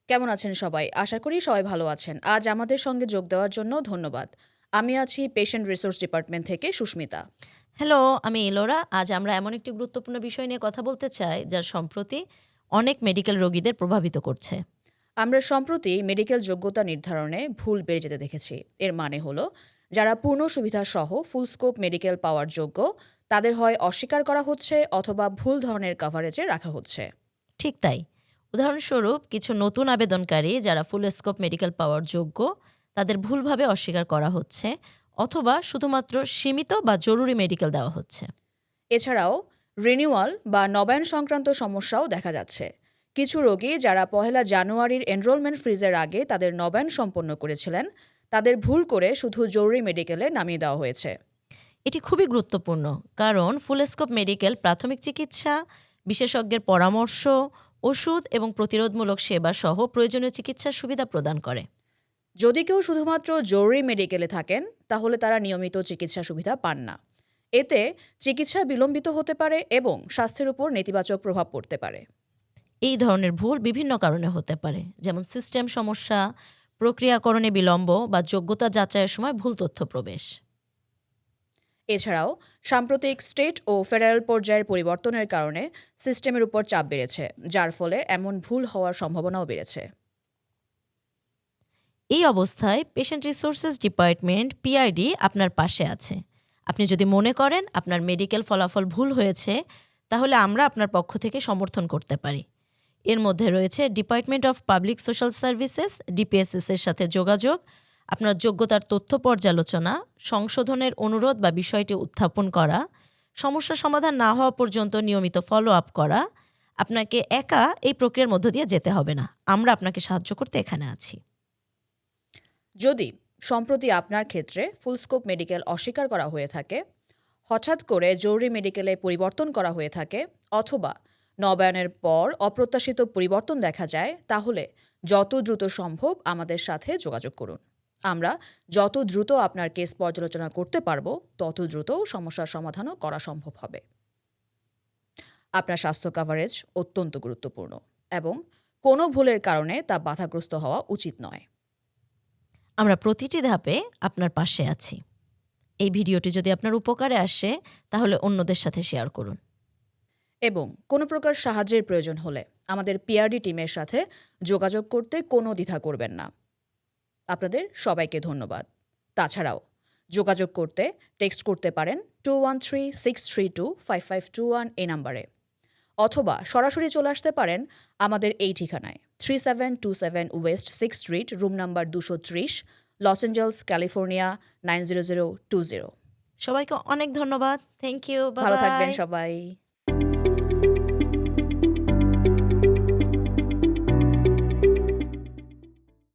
কেমন আছেন সবাই? আশা করি সবাই ভালো আছেন। আজ আমাদের সঙ্গে যোগ দেওয়ার জন্য ধন্যবাদ। আমি আছি পেশেন্ট রিসোর্স ডিপার্টমেন্ট থেকে সুস্মিতা। হ্যালো, আমি ইলোরা। আজ আমরা এমন একটি গুরুত্বপূর্ণ বিষয় নিয়ে কথা বলতে চাই, যা সম্প্রতি অনেক মেডিকেল রোগীদের প্রভাবিত করছে। আমরা সম্প্রতি মেডিকেল যোগ্যতা নির্ধারণে ভুল বেড়ে যেতে দেখেছি। এর মানে হলো, যারা পূর্ণ সুবিধা সহ ফুল স্কোপ মেডিকেল পাওয়ার যোগ্য, তাদের হয় অস্বীকার করা হচ্ছে অথবা ভুল ধরনের কভারেজে রাখা হচ্ছে। ঠিক তাই। উদাহরণস্বরূপ, কিছু নতুন আবেদনকারী যারা ফুল স্কোপ মেডিকেল পাওয়ার যোগ্য, তাদের ভুলভাবে অস্বীকার করা হচ্ছে, অথবা শুধুমাত্র সীমিত বা জরুরি মেডিকেল দেওয়া হচ্ছে। এছাড়াও রিনিউয়াল বা নবায়ন সংক্রান্ত সমস্যাও দেখা যাচ্ছে। কিছু রোগী যারা ১ জানুয়ারির এনরোলমেন্ট ফ্রিজের আগে তাদের নবায়ন সম্পন্ন করেছিলেন, তাদের ভুল করে শুধু জরুরি মেডিকেলে নামিয়ে দেওয়া হয়েছে। এটি খুবই গুরুত্বপূর্ণ, কারণ ফুল স্কোপ মেডিকেল প্রাথমিক চিকিৎসা, বিশেষজ্ঞের পরামর্শ, ওষুধ এবং প্রতিরোধমূলক সেবা সহ প্রয়োজনীয় চিকিৎসার সুবিধা প্রদান করে। যদি কেউ শুধুমাত্র জরুরি মেডিকেলে থাকেন, তাহলে তারা নিয়মিত চিকিৎসা সুবিধা পান না। এতে চিকিৎসা বিলম্বিত হতে পারে এবং স্বাস্থ্যের উপর নেতিবাচক প্রভাব পড়তে পারে। এই ধরনের ভুল বিভিন্ন কারণে হতে পারে, যেমন সিস্টেম সমস্যা, প্রক্রিয়াকরণে বিলম্ব বা যোগ্যতা যাচাইয়ের সময় ভুল তথ্য প্রবেশ। এছাড়াও সাম্প্রতিক স্টেট ও ফেডারেল পর্যায়ের পরিবর্তনের কারণে সিস্টেমের উপর চাপ বেড়েছে, যার ফলে এমন ভুল হওয়ার সম্ভাবনাও বেড়েছে। এই অবস্থায় পেশেন্ট রিসোর্সেস ডিপার্টমেন্ট পিআইডি আপনার পাশে আছে। আপনি যদি মনে করেন আপনার মেডিকেল ফলাফল ভুল হয়েছে, তাহলে আমরা আপনার পক্ষ থেকে সমর্থন করতে পারি। এর মধ্যে রয়েছে department of public social services DPSS এর সাথে যোগাযোগ, আপনার যোগ্যতার তথ্য পর্যালোচনা, সংশোধনের অনুরোধ বা বিষয়টি উত্থাপন করা, সমস্যা সমাধান না হওয়া পর্যন্ত নিয়মিত ফলো আপ করা। আপনাকে একা এই প্রক্রিয়ার মধ্য দিয়ে যেতে হবে না, আমরা আপনাকে সাহায্য করতে এখানে আছি। যদি সম্প্রতি আপনার ক্ষেত্রে ফুলস্কোপ মেডিকেল অস্বীকার করা হয়ে থাকে, হঠাৎ করে জরুরি মেডিকেলে পরিবর্তন করা হয়ে থাকে, অথবা নবায়নের পর অপ্রত্যাশিত পরিবর্তন দেখা যায়, তাহলে যত দ্রুত সম্ভব আমাদের সাথে যোগাযোগ করুন। আমরা যত দ্রুত আপনার কেস পর্যালোচনা করতে পারবো, তত দ্রুত সমস্যার সমাধানও করা সম্ভব হবে। আপনার স্বাস্থ্য কভারেজ অত্যন্ত গুরুত্বপূর্ণ এবং কোনো ভুলের কারণে তা বাধাগ্রস্ত হওয়া উচিত নয়। আমরা প্রতিটি ধাপে আপনার পাশে আছি। এই ভিডিওটি যদি আপনার উপকারে আসে, তাহলে অন্যদের সাথে শেয়ার করুন। এবং কোনো প্রকার সাহায্যের প্রয়োজন হলে আমাদের পিআরডি টিমের সাথে যোগাযোগ করতে কোনো দ্বিধা করবেন না। আপনাদের সবাইকে ধন্যবাদ। তাছাড়াও যোগাযোগ করতে টেক্সট করতে পারেন 2136325521 এই নাম্বারে, অথবা সরাসরি চলে আসতে পারেন আমাদের এই ঠিকানায় 3727 west 6th street, room number 230, Los Angeles, California 90020। সবাইকে অনেক ধন্যবাদ। Thank you. ভালো বাই থাকবেন বাই। সবাই।